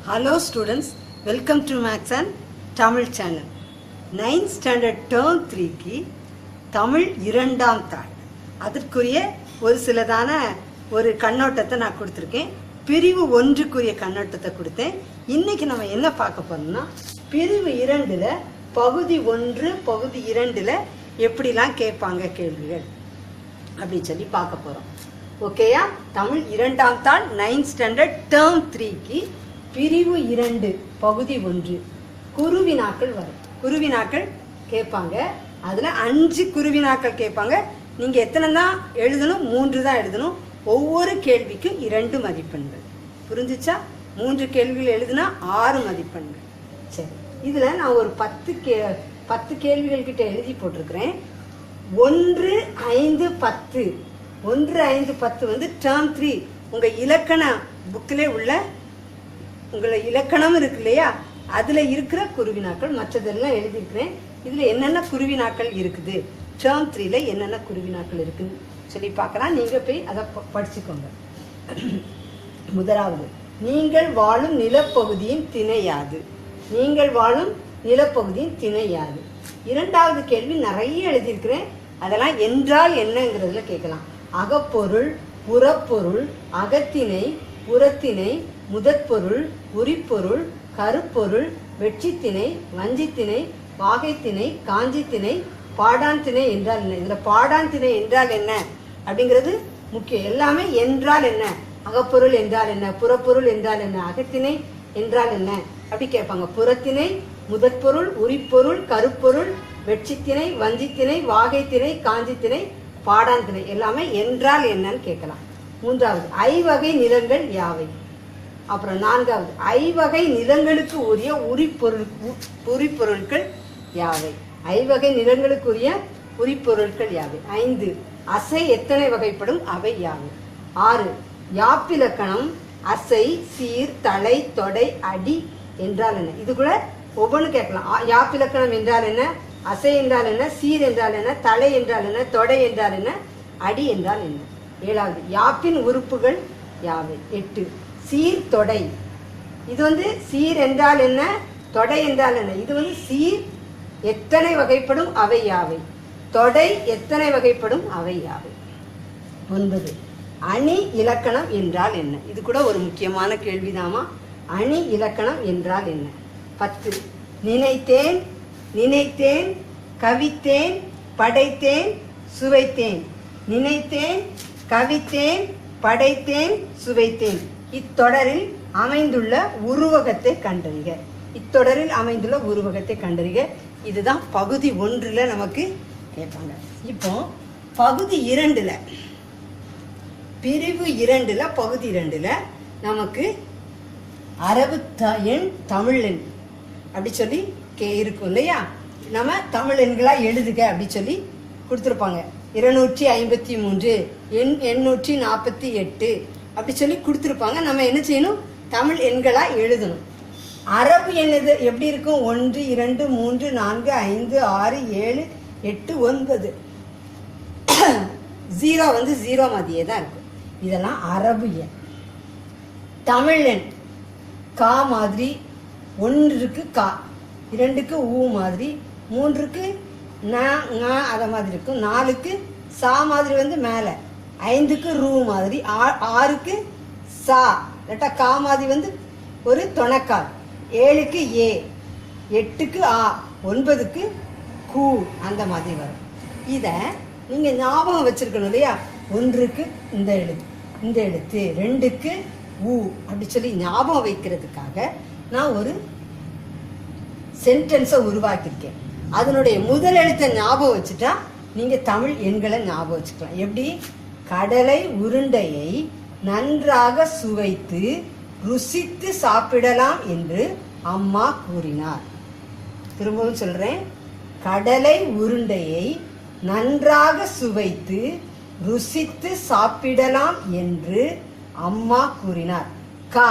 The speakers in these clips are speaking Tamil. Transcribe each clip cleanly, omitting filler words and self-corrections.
Hello students, welcome to Maths and Tamil channel. 9th standard term 3 க்கு தமிழ் இரண்டாம் தாள் அதற்குரிய ஒரு சிலதான ஒரு கண்ணோட்டத்தை நான் கொடுத்துருக்கேன். பிரிவு 1க்குரிய கண்ணோட்டத்தை கொடுத்தேன். இன்னைக்கு நம்ம என்ன பார்க்க போறோம்னா பிரிவு 2ல பகுதி 1 பகுதி 2ல எப்படிலாம் கேட்பாங்க கேள்விகள் அப்படின்னு சொல்லி பார்க்க போறோம். ஓகேயா? தமிழ் இரண்டாம் தாள் 9th standard term 3 க்கு பிரிவு 2 பகுதி 1 குருவினாக்கள் வரும். குருவினாக்கள் கேட்பாங்க. அதில் 5 குருவினாக்கள் கேட்பாங்க. நீங்கள் எத்தனை தான் எழுதணும்? 3 தான் எழுதணும். ஒவ்வொரு கேள்விக்கும் 2 மதிப்பெண்கள். புரிஞ்சிச்சா? 3 கேள்விகள் எழுதுனா 6 மதிப்பெண்கள். சரி, இதில் நான் ஒரு 10 கேள்விகள் கிட்ட எழுதி போட்டிருக்கிறேன். 1, 5, 10 1, 5, 10 வந்து டேர்ம் 3 உங்கள் இலக்கண புக்கிலே உள்ள உங்களை இலக்கணம் இருக்கு இல்லையா, அதில் இருக்கிற குருவினாக்கள். மற்றதெல்லாம் எழுதியிருக்கிறேன். இதில் என்னென்ன குருவினாக்கள் இருக்குது, டேர்ம் 3ல என்னென்ன குருவினாக்கள் இருக்குன்னு சொல்லி பார்க்கலாம். நீங்கள் போய் அதை படிச்சுக்கோங்க. முதலாவது, நீங்கள் வாழும் நிலப்பகுதியின் திணையாது. நீங்கள் வாழும் நிலப்பகுதியின் திணையாது. இரண்டாவது கேள்வி நிறைய எழுதியிருக்கிறேன். அதெல்லாம் என்றால் என்னங்கிறதுல கேட்கலாம். அகப்பொருள், புறப்பொருள், அகத்திணை, புறத்திணை, முதற்பொருள், உரிப்பொருள், கருப்பொருள், வெற்றித்திணை, வஞ்சித்திணை, வாகைத்திணை, காஞ்சித்திணை, பாடான் திணை என்றால் என்ன? இதில் பாடான் திணை என்றால் என்ன அப்படிங்கிறது முக்கியம். எல்லாமே என்றால் என்ன, அகப்பொருள் என்றால் என்ன, புறப்பொருள் என்றால் என்ன, அகத்திணை என்றால் என்ன அப்படி கேட்பாங்க. புறத்திணை, முதற்பொருள், உரிப்பொருள், கருப்பொருள், வெற்றித்திணை, வஞ்சித்திணை, வாகைத்திணை, காஞ்சித்திணை, பாடான் திணை எல்லாமே என்றால் என்னன்னு கேட்கலாம். மூன்றாவது, ஐவகை நிலங்கள் யாவை. அப்புறம் நான்காவது, ஐவகை நிலங்களுக்கு உரிய உரிப்பொருட்கள் யாவை. ஐவகை நிலங்களுக்குரிய உரிப்பொருட்கள் யாவை. 5, அசை எத்தனை வகைப்படும், அவை யாவை. 6, யாப்பிலக்கணம் அசை, சீர், தலை, தொடை, அடி என்றால் என்ன. இது கூட ஒவ்வொன்று கேட்கலாம். யாப்பிலக்கணம் என்றால் என்ன, அசை என்றால் என்ன, சீர் என்றால் என்ன, தலை என்றால் என்ன, தொடை என்றால் என்ன, அடி என்றால் என்ன. 7வது, யாப்பின் உறுப்புகள் யாவை. 8, சீர், தொடை. இது வந்து சீர் என்றால் என்ன, தொடை என்றால் என்ன. இது வந்து சீர் எத்தனை வகைப்படும், அவை யாவை. தொடை எத்தனை வகைப்படும், அவை யாவை. 9, அணி இலக்கணம் என்றால் என்ன. இது கூட ஒரு முக்கியமான கேள்விதாமா. அணி இலக்கணம் என்றால் என்ன. 10, நினைத்தேன், நினைத்தேன், கவித்தேன், படைத்தேன், சுவைத்தேன். நினைத்தேன், கவித்தேன், படைத்தேன், சுவைத்தேன். இத்தொடரில் அமைந்துள்ள உருவகத்தை கண்டறிக. இத்தொடரில் அமைந்துள்ள உருவகத்தை கண்டறிக. இதுதான் பகுதி 1ல் நமக்கு கேட்பாங்க. இப்போ பகுதி 2ல் பிரிவு 2ல் பகுதி 2ல் நமக்கு அரபு எண், தமிழ் எண் அப்படி சொல்லி இருக்கும் இல்லையா. நம்ம தமிழ் எண்களாக எழுதுக அப்படி சொல்லி கொடுத்துருப்பாங்க. 253, 848 அப்படி சொல்லி கொடுத்துருப்பாங்க. நம்ம என்ன செய்யணும், தமிழ் எண்களாக எழுதணும். அரபு எண் எப்படி இருக்கும், 1, 2, 3, 4, 5, 6, 7, 8, 9. 0 வந்து 0 மாதிரியே தான் இருக்கும். இதெல்லாம் அரபு எண். தமிழ் எண் கா மாதிரி, 1க்கு கா, 2க்கு ஊ மாதிரி, 3க்கு ந அதை மாதிரி இருக்கும், 4க்கு சா மாதிரி வந்து மேலே, 5க்கு ரூ மாதிரி, 6க்கு சா இல்லாட்டா கா மாதிரி வந்து ஒரு தொணக்கால், 7க்கு ஏ, 8க்கு ஆ, 9க்கு கூ அந்த மாதிரி வரும். இதை நீங்கள் ஞாபகம் வச்சுருக்கணும் இல்லையா. 1க்கு இந்த எழுத்து, 2க்கு ஊ அப்படி சொல்லி ஞாபகம் வைக்கிறதுக்காக நான் ஒரு சென்டென்ஸை உருவாக்கியிருக்கேன். அதனுடைய முதல் எழுத்தை ஞாபகம் வச்சுட்டா நீங்கள் தமிழ் எண்களை ஞாபகம் வச்சுக்கலாம். எப்படி, கடலை உருண்டையை நன்றாக சுவைத்து ருசித்து சாப்பிடலாம் என்று அம்மா கூறினார். திரும்பவும் சொல்கிறேன், கடலை உருண்டையை நன்றாக சுவைத்து ருசித்து சாப்பிடலாம் என்று அம்மா கூறினார். கா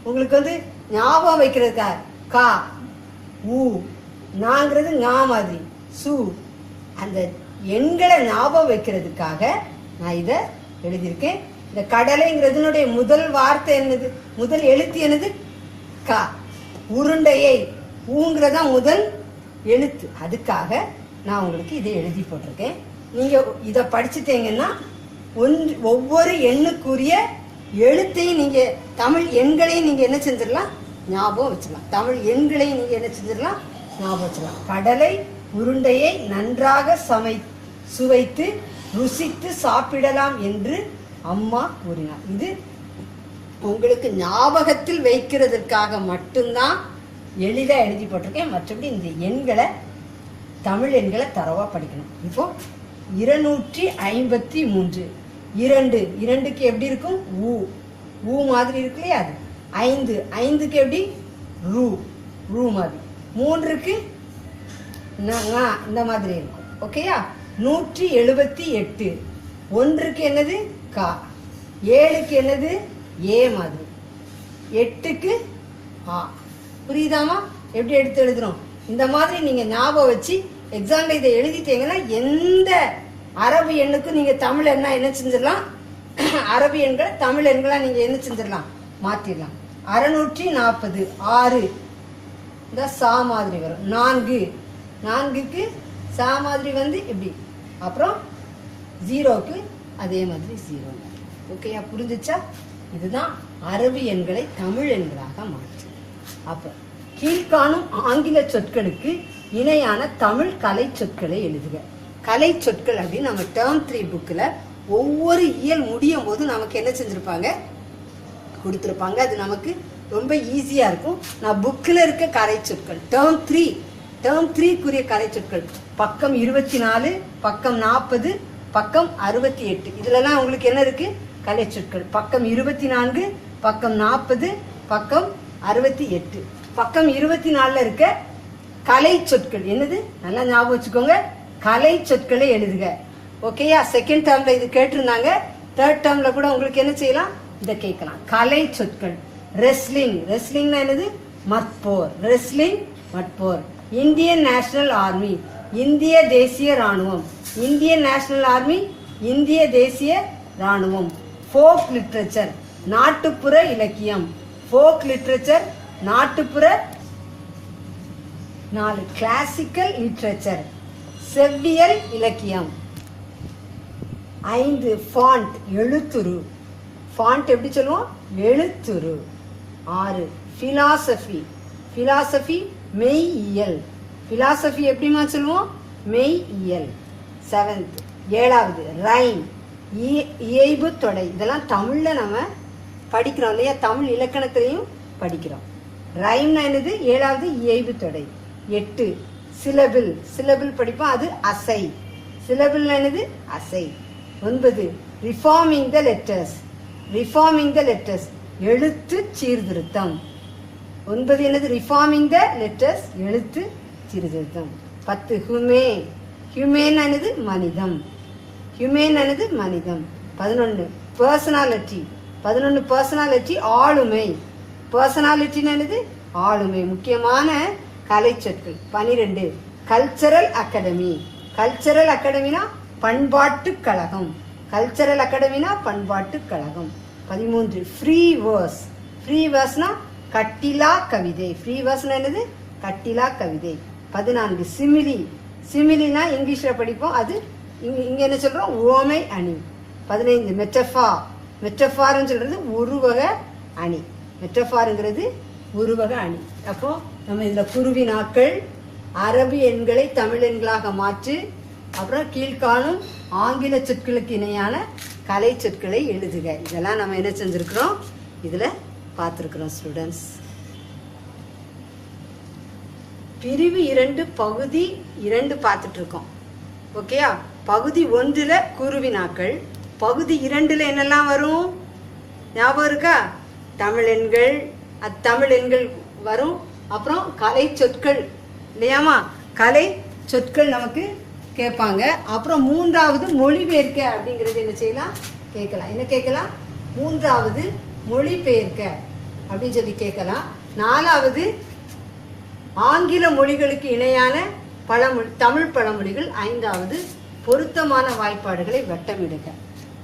உங்களுக்கு வந்து ஞாபகம் வைக்கிறதுக்கா, கா, ஊ, நாங்கிறது ஞா மாதிரி, சு அந்த எண்களை ஞாபகம் வைக்கிறதுக்காக நான் இதை எழுதியிருக்கேன். இந்த கடலைங்கிறதுனுடைய முதல் வார்த்தை என்னது, முதல் எழுத்து என்னது, கா. உருண்டையை ஊங்கிறதா முதல் எழுத்து. அதுக்காக நான் உங்களுக்கு இதை எழுதி போட்டிருக்கேன். நீங்கள் இதை படிச்சுட்டீங்கன்னா ஒவ்வொரு எண்ணுக்குரிய எழுத்தையும் நீங்கள் தமிழ் எண்களையும் நீங்கள் என்ன செஞ்சிடலாம், ஞாபகம் வச்சுக்கலாம். தமிழ் எண்களையும் நீங்கள் என்ன செஞ்சிடலாம், ஞாபகம் வச்சுக்கலாம். கடலை உருண்டையை நன்றாக சுவைத்து ருசித்து சாப்பிடலாம் என்று அம்மா கூறினார். இது உங்களுக்கு ஞாபகத்தில் வைக்கிறதுக்காக மட்டும்தான் எளிதாக எழுதி போட்டிருக்கேன். மற்றபடி இந்த எண்களை தமிழ் எண்களை தரவா படிக்கணும். இப்போ 253. இரண்டுக்கு எப்படி இருக்கும், ஊ மாதிரி இருக்கு இல்லையா, அது. 5க்கு எப்படி, ரூ மாதிரி. 3க்கு இந்த மாதிரி இருக்கும். ஓகேயா. 178. 1க்கு என்னது, கா. 7க்கு என்னது, ஏ மாதிரி. 8க்கு ஆ. புரியுதாமா எப்படி எடுத்து எழுதுறோம்? இந்த மாதிரி நீங்க ஞாபகம் வச்சு எக்ஸாம்ல இதை எழுதிட்டீங்கன்னா எந்த அரபு எண்ணுக்கும் நீங்க தமிழ் எண்ணா என்ன செஞ்சிடலாம், அரபு எண்களை தமிழ் எண்களா நீங்க என்ன செஞ்சிடலாம், மாத்திடலாம். 640. 6 இந்த சா மாதிரி வரும். 4க்கு சா மாதிரி வந்து இப்படி. அப்புறம் 0க்கு அதே மாதிரி 0. ஓகேயா, புரிஞ்சிச்சா? இதுதான் அரபு எண்களை தமிழ் எண்களாக மாற்று. அப்போ கீழ்காணும் ஆங்கில சொற்களுக்கு இணையான தமிழ் கலை சொற்களை எழுதுக. கலை சொற்கள் அப்படின்னு நம்ம டேர்ம் 3 புக்கில் ஒவ்வொரு இயல் முடியும் போது நமக்கு என்ன செஞ்சுருப்பாங்க, கொடுத்துருப்பாங்க. அது நமக்கு ரொம்ப ஈஸியாக இருக்கும். நான் புக்கில் இருக்க கலை சொற்கள் டேர்ம் 3க்குரிய கலை சொற்கள் பக்கம் 24, பக்கம் 40, பக்கம் 68. இதுலலாம் உங்களுக்கு என்ன இருக்குது, கலை சொற்கள். பக்கம் 24, பக்கம் 40, பக்கம் 68. பக்கம் 24 இருக்க கலை சொற்கள் என்னது, நல்லா ஞாபகம் வச்சுக்கோங்க. கலை சொற்களை எழுதுக. ஓகேயா. செகண்ட் டேர்ம்ல இது கேட்டிருந்தாங்க. தேர்ட் டேர்ம்ல கூட உங்களுக்கு என்ன செய்யலாம், இதை கேட்கலாம். கலை சொற்கள். ரெஸ்லிங்னா என்னது, மற்போர். ரெஸ்லிங், மற்போர். இந்தியன் நேஷனல் ஆர்மி, இந்திய தேசிய ராணுவம். இந்தியன் நேஷனல் ஆர்மி, இந்திய தேசிய ராணுவம். ஃபோக் லிட்ரேச்சர், நாட்டுப்புற இலக்கியம். ஃபோக் லிட்ரேச்சர், நாட்டுப்புற. 4 கிளாசிக்கல் லிட்ரேச்சர், செவ்வியல் இலக்கியம். 5 ஃபாண்ட், எழுத்துரு. ஃபாண்ட் எப்படி சொல்லுவோம், எழுத்துரு. 6 பிலாசபி, மெய்யியல். பிலாசபி எப்படிமா சொல்லுவோம், மெய்யியல். 7th 7வது ரைம், இயைபு தொடை. இதெல்லாம் தமிழ்ல நம்ம படிக்கிறோம் இல்லையா, தமிழ் இலக்கணத்திலையும் படிக்கிறோம். ரைம்னா என்னது, 7வது இயைபு தொடை. 8 சிலபிள் படிப்போம், அது அசை. சிலபிள்னா என்னது, அசை. 9 ரிஃபார்மிங் த லெட்டர்ஸ், எழுத்து சீர்திருத்தம். 9 என்னது, ரிஃபார்மிங் த லெட்டர்ஸ், எழுத்து சீர்திருத்தம். 10 ஹியூமேன் என்னது, மனிதம். 11 பர்சனாலிட்டி, ஆளுமை. பர்சனாலிட்டின்னு என்னது, ஆளுமை. முக்கியமான கலை சொற்கள். 12 கல்ச்சரல் அகாடமினா பண்பாட்டு கழகம். 13 ஃப்ரீ வேர்ஸ்னா கட்டிலா கவிதை. ஃப்ரீ வேர்ஸ்னா என்னது, கட்டிலா கவிதை. 14 சிமிலினா இங்கிலீஷ்ல படிப்போம், அது இங்க என்ன சொல்றோம், உவமை அணி. 15 மெட்டஃபார்னு சொல்றது உருவக அணி. மெட்டஃபாருங்கிறது உருவக அணி. அப்போ நம்ம இதுல குருவி நாட்கள், அரபு எண்களை தமிழ் எண்களாக மாற்று, அப்புறம் கீழ்காணும் ஆங்கில சொற்களுக்கு இணையான கலை சொற்களை எழுதுக. இதெல்லாம் நம்ம என்ன செஞ்சிருக்கிறோம், இதுல பார்த்துருக்குறோம் ஸ்டூடெண்ட்ஸ். பிரிவு 2 பகுதி 2 பார்த்துட்டு இருக்கோம். ஓகேயா. பகுதி 1ல குருவி நாட்கள், பகுதி 2ல என்னெல்லாம் வரும் ஞாபகம் இருக்கா, தமிழ் எண்கள் வரும். அப்புறம் கலை சொற்கள் இல்லையாமா, கலை சொற்கள் நமக்கு கேட்பாங்க. அப்புறம் 3வது மொழிபெயர்க்க அப்படிங்கிறது என்ன செய்யலாம், கேட்கலாம். என்ன கேட்கலாம், 3வது மொழிபெயர்க்க அப்படின்னு சொல்லி கேட்கலாம். 4வது ஆங்கில மொழிகளுக்கு இணையான தமிழ் பழமொழிகள். 5வது பொருத்தமான வாய்ப்பாடுகளை வட்டமிடுக.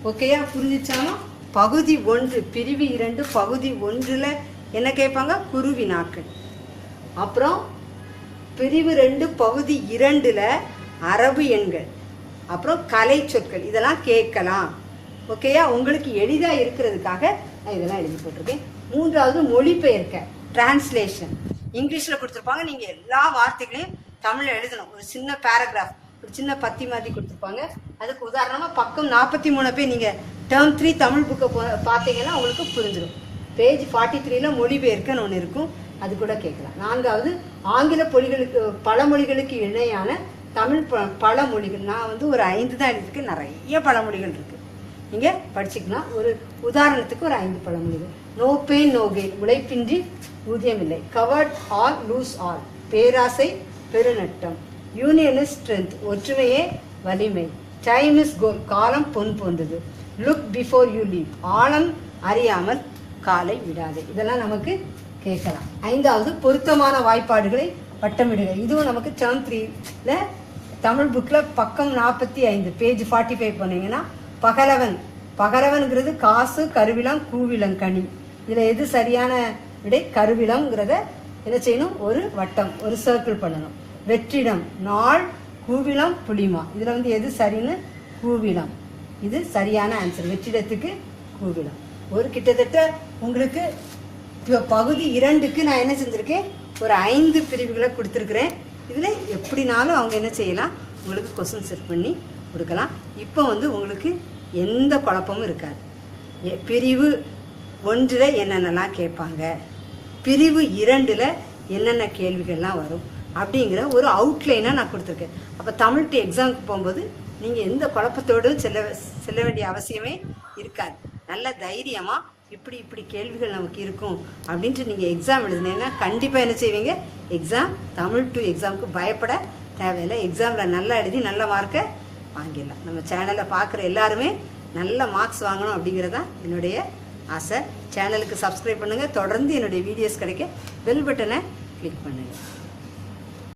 ஓகேயா, புரிஞ்சிச்சாலும் பகுதி 1 பிரிவு 2 பகுதி 1ல என்ன கேட்பாங்க? குறு வினாக்கள். அப்புறம் பிரிவு 2 பகுதி 2ல் அரபு எண்கள், அப்புறம் கலை சொற்கள், இதெல்லாம் கேட்கலாம். ஓகேயா? உங்களுக்கு எளிதாக இருக்கிறதுக்காக நான் இதெல்லாம் எழுதி போட்டிருக்கேன். 3வது மொழிபெயர்க்க, டிரான்ஸ்லேஷன். இங்கிலீஷில் கொடுத்துருப்பாங்க, நீங்கள் எல்லா வார்த்தைகளையும் தமிழில் எழுதணும். ஒரு சின்ன பேராகிராஃப், ஒரு சின்ன பத்தி மாதிரி கொடுத்துருப்பாங்க. அதுக்கு உதாரணமாக பக்கம் 43 போய் நீங்கள் டேர்ம் 3 தமிழ் புக்கை பார்த்தீங்கன்னா உங்களுக்கு புரிஞ்சிடும். பேஜ் 43ல் மொழிபெயர்க்கன்னு ஒன்று இருக்கும், அது கூட கேட்கலாம். 4வது ஆங்கில பழமொழிகளுக்கு இணையான தமிழ் பழமொழிகள். நான் ஒரு 5 தான் எழுதியிருக்கேன், நிறைய பழமொழிகள் இருக்குது, நீங்கள் படிச்சுக்கலாம். ஒரு உதாரணத்துக்கு ஒரு 5 பழமொழிகள். நோ பெயின் நோ கெயின், உழைப்பின்றி ஊதியம் இல்லை. கவர்ட் ஆல் லூஸ் ஆல், பேராசை பெருநட்டம். யூனியன் இஸ் ஸ்ட்ரென்த், ஒற்றுமையே வலிமை. டைம் இஸ் கோல், காலம் பொன் போன்றது. லுக் பிஃபோர் யூ லீவ், ஆழம் அறியாமல் காலை விடாதே. இதெல்லாம் நமக்கு கேட்கலாம். 5வது பொருத்தமான வாய்ப்பாடுகளை வட்டமிடுக. இதுவும் நமக்கு டேர்ம் 3ல தமிழ் புக்கில் பக்கம் 45 பேஜ் 45 போனீங்கன்னா பகலவன். பகலவன்கிறது காசு, கருவிலம், கூவிலம், கனி. இதில் எது சரியான விடை? கருவிலம்ங்கிறத என்ன செய்யணும்? ஒரு வட்டம், ஒரு சர்க்கிள் பண்ணணும். வெற்றிடம், நாள், கூவிலம், புளிமா. இதில் எது சரின்னு? கூவிலம். இது சரியான ஆன்சர். வெற்றிடத்துக்கு கூவிலம். ஒரு கிட்டத்தட்ட உங்களுக்கு பகுதி 2க்கு நான் என்ன செஞ்சுருக்கேன்? ஒரு 5 பிரிவுகளை கொடுத்துருக்குறேன். இதில் எப்படினாலும் அவங்க என்ன செய்யலாம்? உங்களுக்கு கொஸ்டின் செட் பண்ணி கொடுக்கலாம். இப்போ உங்களுக்கு எந்த குழப்பமும் இருக்காது. பிரிவு 1ல் என்னென்னலாம் கேட்பாங்க, பிரிவு 2ல் என்னென்ன கேள்விகள்லாம் வரும் அப்படிங்கிற ஒரு அவுட்லைனாக நான் கொடுத்துருக்கேன். அப்போ தமிழ் டு எக்ஸாமுக்கு போகும்போது நீங்கள் எந்த குழப்பத்தோடும் செல்ல வேண்டிய அவசியமே இருக்காது. நல்ல தைரியமாக இப்படி கேள்விகள் நமக்கு இருக்கும் அப்படின்ட்டு நீங்கள் எக்ஸாம் எழுதுனீங்கன்னா கண்டிப்பாக என்ன செய்வீங்க? தமிழ் டு எக்ஸாமுக்கு பயப்பட தேவையில்லை. எக்ஸாமில் நல்லா எழுதி நல்ல மார்க்கை வாங்கிடலாம். நம்ம சேனலை பார்க்குற எல்லாருமே நல்ல மார்க்ஸ் வாங்கணும் அப்படிங்கிறதான் என்னுடைய ஆசை. சேனலுக்கு சப்ஸ்கிரைப் பண்ணுங்கள். தொடர்ந்து என்னுடைய வீடியோஸ் கிடைக்க பெல் பட்டனை கிளிக் பண்ணுங்கள்.